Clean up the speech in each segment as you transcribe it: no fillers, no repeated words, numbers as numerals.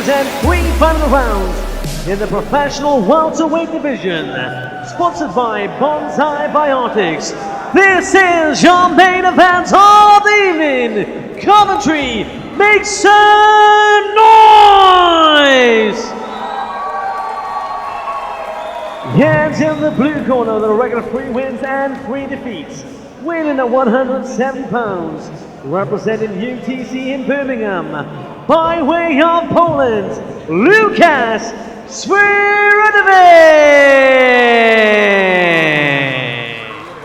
and 3 final rounds in the professional welterweight division. Sponsored by Bonsai Biotics. This is your main event of the evening. Coventry, make some noise! And in the blue corner, the regular 3 wins and 3 defeats. Weighing at 170 pounds, representing UTC in Birmingham, by way of Poland, Lukasz Swirydowicz!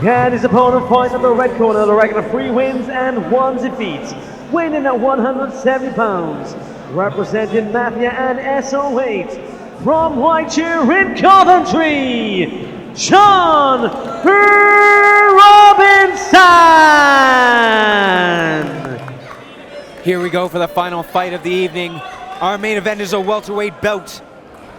And his opponent fights at the red corner, the regular 3 wins and 1 defeat. Weighing at 170 pounds, representing Mafia and SO8, from Whiteshire in Coventry, John Robinson! Here we go for the final fight of the evening. Our main event is a welterweight bout.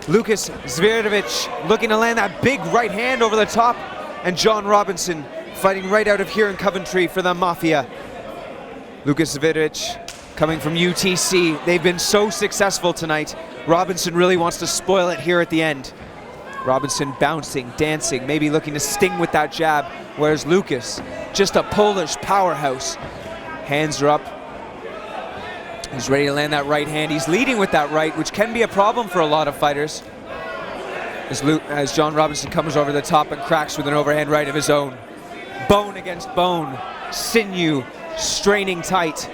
Lukasz Swirydowicz looking to land that big right hand over the top, and John Robinson fighting right out of here in Coventry for the Mafia. Lukasz Swirydowicz coming from UTC. They've been so successful tonight. Robinson really wants to spoil it here at the end. Robinson bouncing, dancing, maybe looking to sting with that jab, whereas Lukasz, just a Polish powerhouse. Hands are up. He's ready to land that right hand. He's leading with that right, which can be a problem for a lot of fighters. As John Robinson comes over the top and cracks with an overhand right of his own. Bone against bone, sinew straining tight.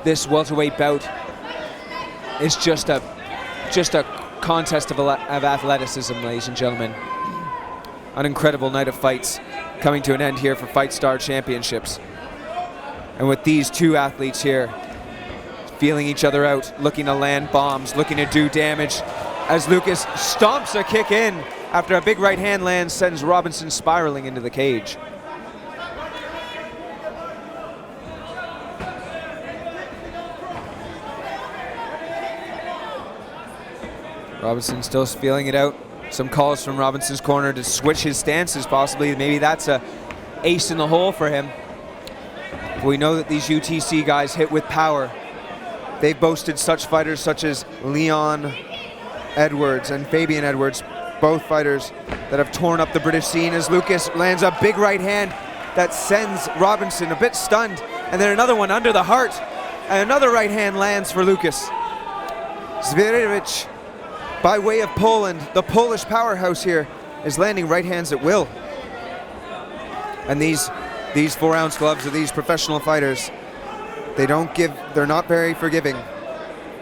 This welterweight bout is just a contest of athleticism, ladies and gentlemen. An incredible night of fights coming to an end here for FIGHTSTAR Championships. And with these two athletes here, feeling each other out, looking to land bombs, looking to do damage, as Lukasz stomps a kick in after a big right hand land, sends Robinson spiraling into the cage. Robinson still feeling it out. Some calls from Robinson's corner to switch his stances possibly. Maybe that's a ace in the hole for him. But we know that these UTC guys hit with power. They've boasted such fighters such as Leon Edwards and Fabian Edwards, both fighters that have torn up the British scene, as Lukasz lands a big right hand that sends Robinson a bit stunned, and then another one under the heart, and another right hand lands for Lukasz. Swirydowicz, by way of Poland, the Polish powerhouse here, is landing right hands at will. And these 4-ounce gloves of these professional fighters, they're not very forgiving.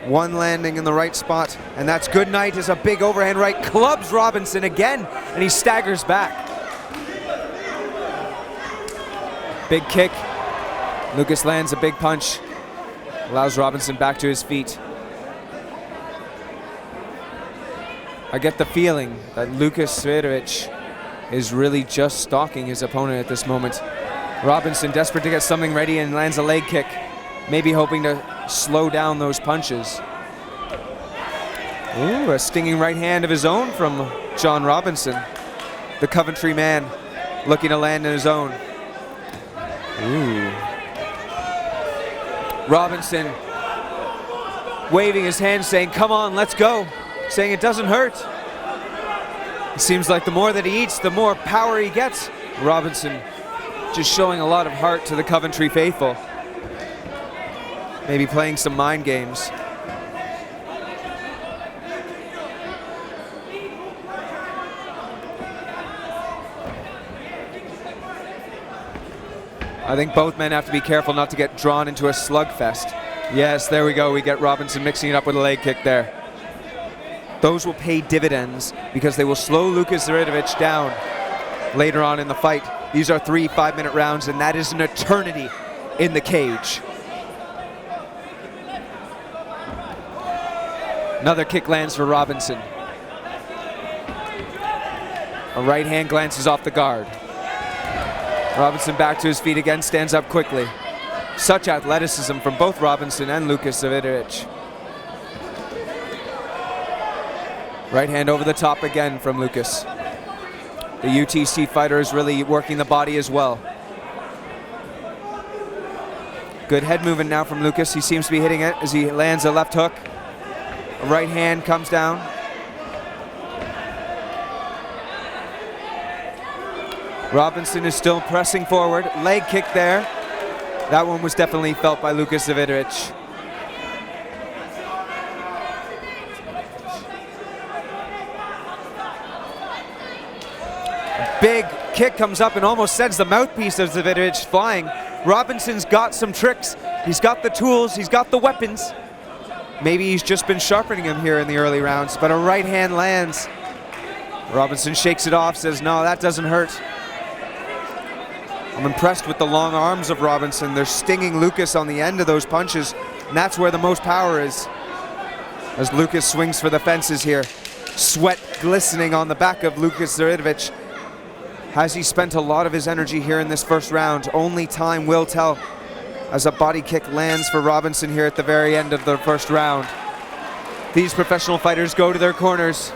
One landing in the right spot, and that's good night as a big overhand right clubs Robinson again, and he staggers back. Big kick. Lukasz lands a big punch, allows Robinson back to his feet. I get the feeling that Lukasz Swirydowicz is really just stalking his opponent at this moment. Robinson desperate to get something ready and lands a leg kick, maybe hoping to slow down those punches. Ooh, a stinging right hand of his own from John Robinson. The Coventry man looking to land in his own. Ooh. Robinson waving his hand saying, "Come on, let's go." Saying it doesn't hurt. It seems like the more that he eats, the more power he gets. Robinson just showing a lot of heart to the Coventry faithful. Maybe playing some mind games. I think both men have to be careful not to get drawn into a slugfest. Yes, there we go. We get Robinson mixing it up with a leg kick there. Those will pay dividends because they will slow Lukasz Swirydowicz down later on in the fight. These are 3 5-minute rounds, and that is an eternity in the cage. Another kick lands for Robinson. A right hand glances off the guard. Robinson back to his feet again, stands up quickly. Such athleticism from both Robinson and Lukasz Swirydowicz. Right hand over the top again from Lukasz. The UTC fighter is really working the body as well. Good head movement now from Lukasz. He seems to be hitting it as he lands a left hook. A right hand comes down. Robinson is still pressing forward. Leg kick there. That one was definitely felt by Lukasz Swirydowicz. Big kick comes up and almost sends the mouthpiece of Swirydowicz flying. Robinson's got some tricks. He's got the tools. He's got the weapons. Maybe he's just been sharpening them here in the early rounds, but a right hand lands. Robinson shakes it off, says, no, that doesn't hurt. I'm impressed with the long arms of Robinson. They're stinging Lukasz on the end of those punches, and that's where the most power is. As Lukasz swings for the fences here. Sweat glistening on the back of Lukasz Swirydowicz. Has he spent a lot of his energy here in this first round? Only time will tell, as a body kick lands for Robinson here at the very end of the first round. These professional fighters go to their corners.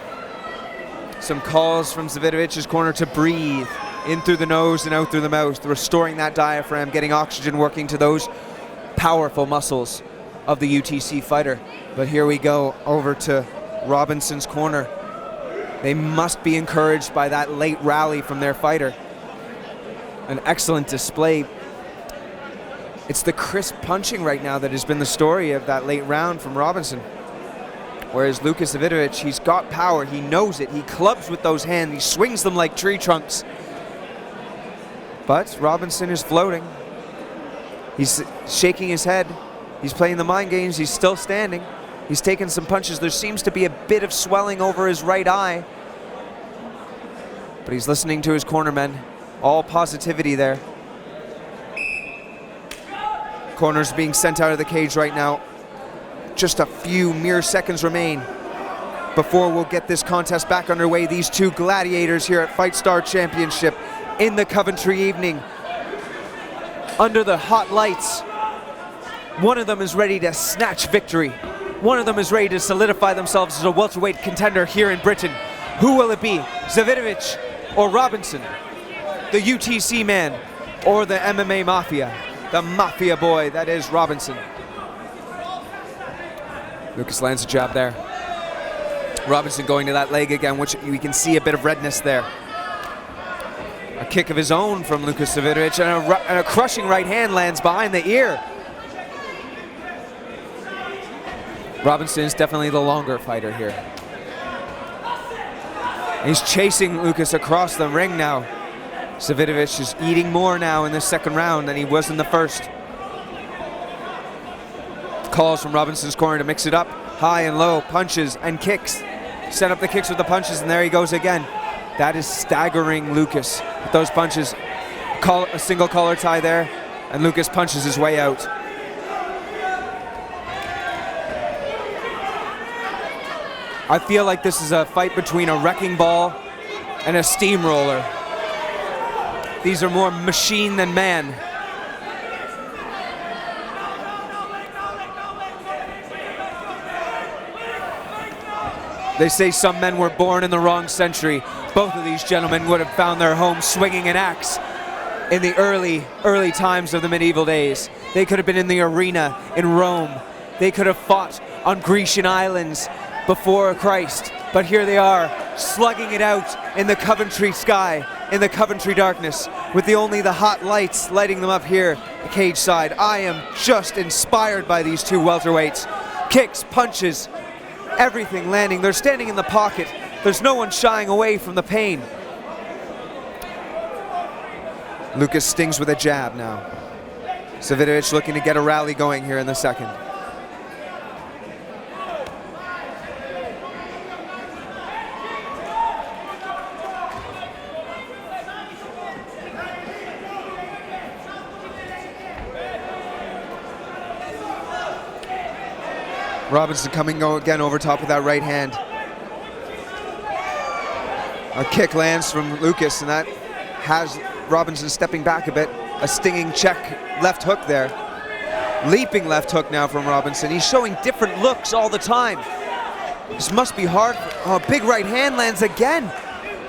Some calls from Swirydowicz's corner to breathe. In through the nose and out through the mouth, restoring that diaphragm, getting oxygen working to those powerful muscles of the UTC fighter. But here we go over to Robinson's corner. They must be encouraged by that late rally from their fighter. An excellent display. It's the crisp punching right now that has been the story of that late round from Robinson. Whereas Lukasz Swirydowicz, he's got power, he knows it, he clubs with those hands, he swings them like tree trunks. But Robinson is floating. He's shaking his head. He's playing the mind games. He's still standing. He's taking some punches. There seems to be a bit of swelling over his right eye. But he's listening to his cornermen. All positivity there. Corners being sent out of the cage right now. Just a few mere seconds remain before we'll get this contest back underway. These two gladiators here at FIGHTSTAR Championship in the Coventry evening, under the hot lights. One of them is ready to snatch victory. One of them is ready to solidify themselves as a welterweight contender here in Britain. Who will it be? Swirydowicz or Robinson? The UTC man or the MMA mafia? The mafia boy that is Robinson. Lukasz lands a jab there. Robinson going to that leg again, which we can see a bit of redness there. A kick of his own from Lukasz Swirydowicz, and a crushing right hand lands behind the ear. Robinson is definitely the longer fighter here. He's chasing Lukasz across the ring now. Swirydowicz is eating more now in the second round than he was in the first. Calls from Robinson's corner to mix it up. High and low, punches and kicks. Set up the kicks with the punches, and there he goes again. That is staggering Lukasz with those punches. A single collar tie there, and Lukasz punches his way out. I feel like this is a fight between a wrecking ball and a steamroller. These are more machine than man. They say some men were born in the wrong century. Both of these gentlemen would have found their home swinging an axe in the early times of the medieval days. They could have been in the arena in Rome. They could have fought on Grecian islands before Christ. But here they are, slugging it out in the Coventry sky, in the Coventry darkness, with only the hot lights lighting them up here, the cage side. I am just inspired by these two welterweights. Kicks, punches, everything landing. They're standing in the pocket. There's no one shying away from the pain. Lukasz stings with a jab now. Swirydowicz looking to get a rally going here in the second. Robinson coming again over top with that right hand. A kick lands from Lukasz, and that has Robinson stepping back a bit. A stinging check left hook there. Leaping left hook now from Robinson. He's showing different looks all the time. This must be hard. Oh, big right hand lands again.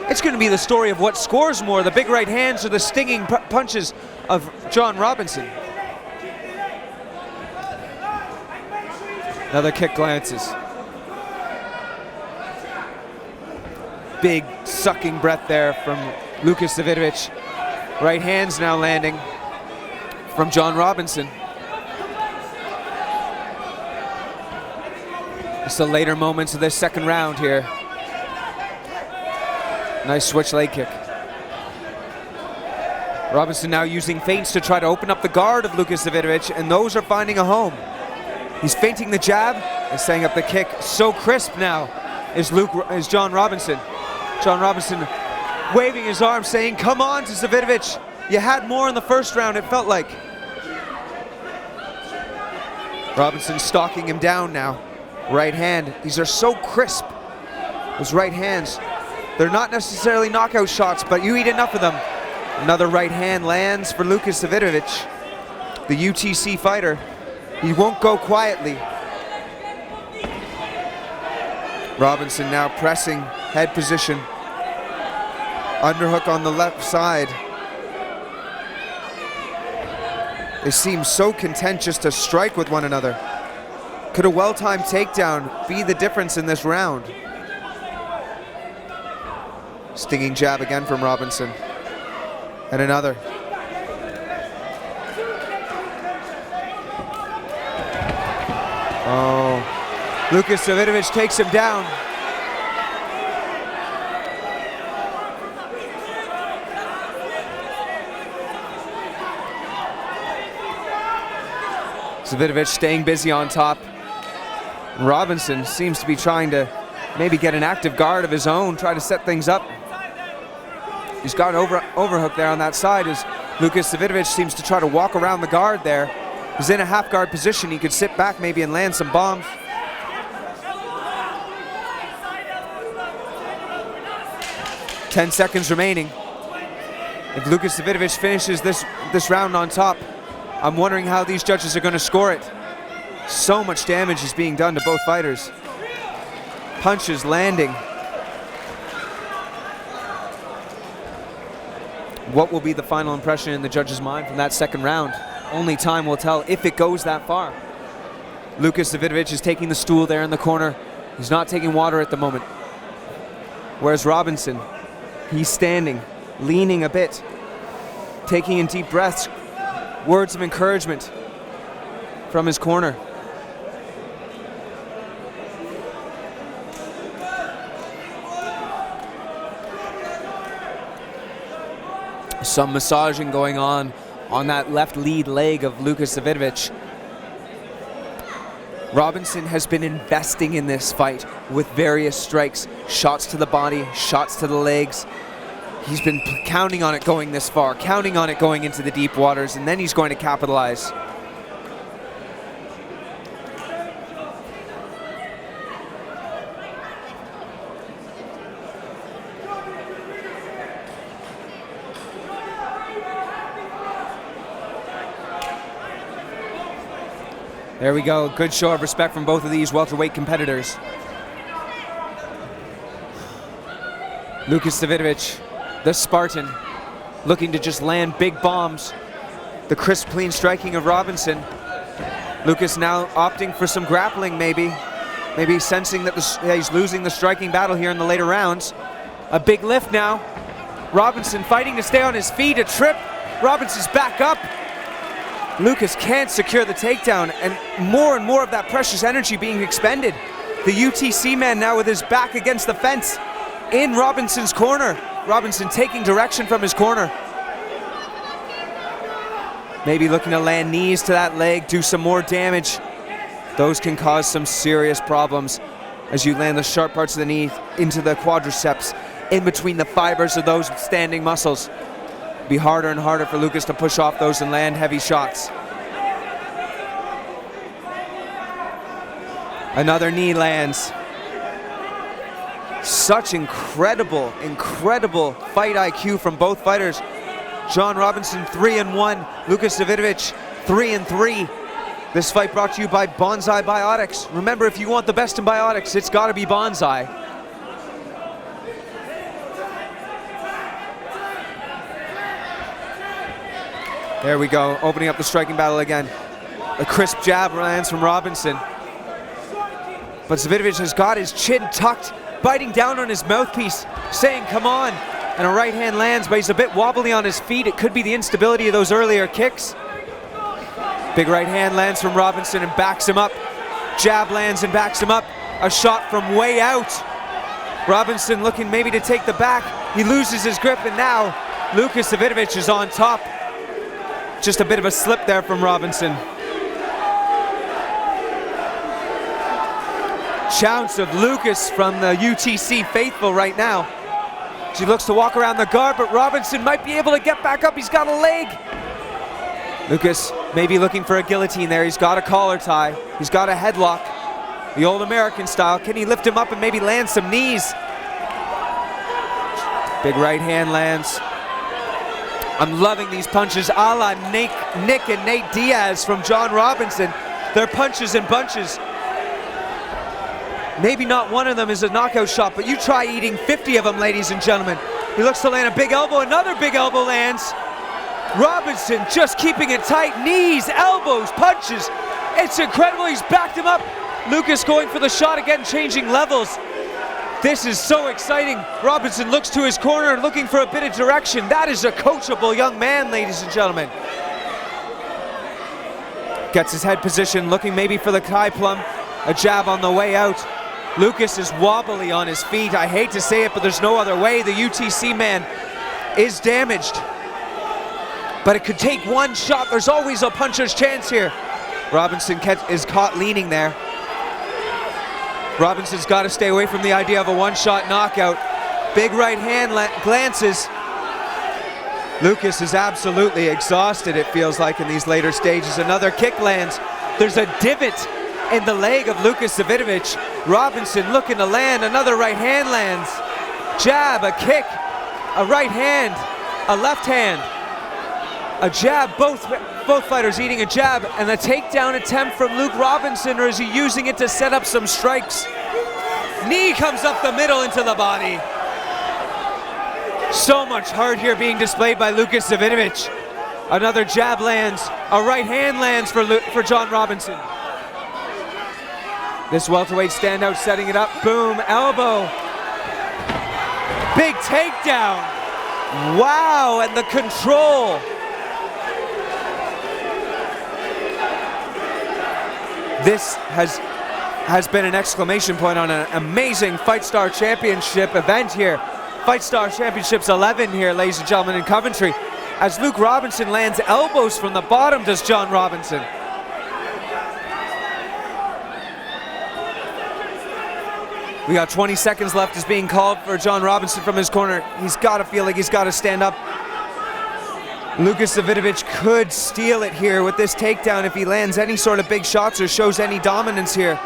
It's going to be the story of what scores more, the big right hands or the stinging punches of John Robinson. Another kick glances. Big sucking breath there from Lukasz Swirydowicz. Right hands now landing from John Robinson. It's the later moments of this second round here. Nice switch leg kick. Robinson now using feints to try to open up the guard of Lukasz Swirydowicz, and those are finding a home. He's feinting the jab and setting up the kick. So crisp now is John Robinson. John Robinson waving his arm saying, come on to Swirydowicz. You had more in the first round, it felt like. Robinson stalking him down now. Right hand. These are so crisp. Those right hands. They're not necessarily knockout shots, but you eat enough of them. Another right hand lands for Lukasz Swirydowicz, the UTC fighter. He won't go quietly. Robinson now pressing head position. Underhook on the left side. They seem so content just to strike with one another. Could a well-timed takedown be the difference in this round? Stinging jab again from Robinson. And another. Oh, Lukasz Swirydowicz takes him down. Swirydowicz staying busy on top. Robinson seems to be trying to maybe get an active guard of his own, try to set things up. He's got an overhook there on that side as Lukasz Swirydowicz seems to try to walk around the guard there. He's in a half guard position. He could sit back maybe and land some bombs. Ten seconds remaining. If Lukasz Swirydowicz finishes this round on top, I'm wondering how these judges are going to score it. So much damage is being done to both fighters. Punches landing. What will be the final impression in the judge's mind from that second round? Only time will tell if it goes that far. Lukasz Swirydowicz is taking the stool there in the corner. He's not taking water at the moment. Whereas Robinson, he's standing, leaning a bit, taking in deep breaths, words of encouragement from his corner. Some massaging going on that left lead leg of Lukasz Swirydowicz. Robinson has been investing in this fight with various strikes, shots to the body, shots to the legs. He's been counting on it going this far, counting on it going into the deep waters, and then he's going to capitalize. There we go, good show of respect from both of these welterweight competitors. Lukasz Swirydowicz, the Spartan, looking to just land big bombs. The crisp, clean striking of Robinson. Lukasz now opting for some grappling maybe. Maybe sensing that he's losing the striking battle here in the later rounds. A big lift now. Robinson fighting to stay on his feet, a trip. Robinson's back up. Lukasz can't secure the takedown, and more of that precious energy being expended. The UTC man now with his back against the fence in Robinson's corner. Robinson taking direction from his corner. Maybe looking to land knees to that leg, do some more damage. Those can cause some serious problems as you land the sharp parts of the knee into the quadriceps, in between the fibers of those standing muscles. Be harder and harder for Lukasz to push off those and land heavy shots. Another knee lands. Such incredible fight IQ from both fighters. John Robinson 3-1, Lukasz Swirydowicz 3-3. This fight brought to you by Bonsai Biotics. Remember, if you want the best in biotics, it's gotta be Bonsai. There we go, opening up the striking battle again. A crisp jab lands from Robinson. But Swirydowicz has got his chin tucked biting down on his mouthpiece, saying, come on. And a right hand lands, but he's a bit wobbly on his feet. It could be the instability of those earlier kicks. Big right hand lands from Robinson and backs him up. Jab lands and backs him up. A shot from way out. Robinson looking maybe to take the back. He loses his grip, and now Lukasz Swirydowicz is on top. Just a bit of a slip there from Robinson. Chounce of Lukasz from the UTC faithful right now. He looks to walk around the guard, but Robinson might be able to get back up. He's got a leg. Lukasz maybe looking for a guillotine there. He's got a collar tie. He's got a headlock. The old American style. Can he lift him up and maybe land some knees? Big right hand lands. I'm loving these punches a la Nick and Nate Diaz from John Robinson. They're punches in bunches. Maybe not one of them is a knockout shot, but you try eating 50 of them, ladies and gentlemen. He looks to land a big elbow, another big elbow lands. Robinson just keeping it tight, knees, elbows, punches. It's incredible, he's backed him up. Lukasz going for the shot again, changing levels. This is so exciting. Robinson looks to his corner looking for a bit of direction. That is a coachable young man, ladies and gentlemen. Gets his head position, looking maybe for the Kai plum. A jab on the way out. Lukasz is wobbly on his feet. I hate to say it, but there's no other way. The UTC man is damaged. But it could take one shot. There's always a puncher's chance here. Robinson is caught leaning there. Robinson's got to stay away from the idea of a one-shot knockout. Big right hand glances. Lukasz is absolutely exhausted, it feels like, in these later stages. Another kick lands. There's a divot in the leg of Lukasz Swirydowicz. Robinson looking to land, another right hand lands. Jab, a kick, a right hand, a left hand, a jab, both fighters eating a jab, and a takedown attempt from Luke Robinson, or is he using it to set up some strikes? Knee comes up the middle into the body. So much heart here being displayed by Lukasz Swirydowicz. Another jab lands, a right hand lands for John Robinson. This welterweight standout setting it up. Boom, elbow. Big takedown. Wow, and the control. This has been an exclamation point on an amazing FIGHTSTAR Championship event here. FIGHTSTAR Championships 11 here, ladies and gentlemen, in Coventry. As Luke Robinson lands elbows from the bottom, does John Robinson. We got 20 seconds left, is being called for John Robinson from his corner. He's got to feel like he's got to stand up. Lukasz Swirydowicz could steal it here with this takedown if he lands any sort of big shots or shows any dominance here.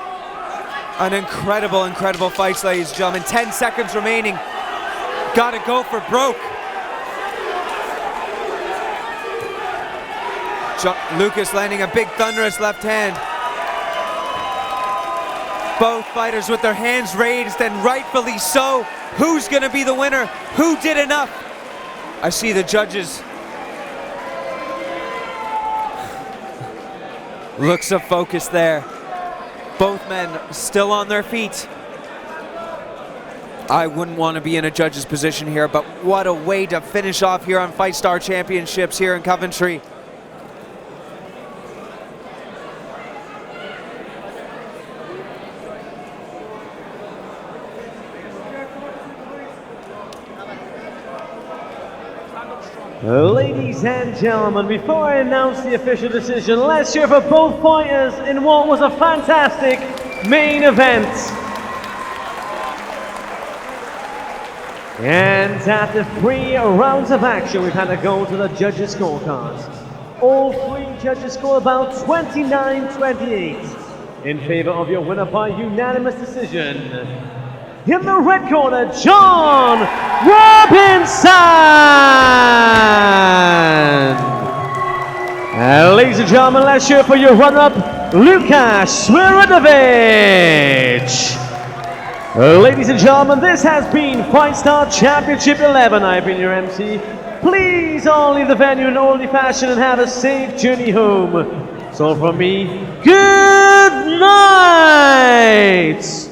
An incredible, incredible fight, ladies and gentlemen. 10 seconds remaining. Got to go for broke. Lukasz landing a big thunderous left hand. Both fighters with their hands raised, and rightfully so. Who's going to be the winner? Who did enough? I see the judges. Looks of focus there. Both men still on their feet. I wouldn't want to be in a judge's position here, but what a way to finish off here on FIGHTSTAR Championships here in Coventry. Ladies and gentlemen, before I announce the official decision, let's cheer for both fighters in what was a fantastic main event. And after 3 rounds of action, we've had to go to the judges' scorecards. All 3 judges score about 29-28 in favor of your winner by unanimous decision. In the red corner, John Robinson! Ladies and gentlemen, let's cheer for your runner-up, Lukasz Swirydowicz. Ladies and gentlemen, this has been FIGHTSTAR Championship 11. I've been your MC. Please all leave the venue in orderly fashion and have a safe journey home. So from me, good night!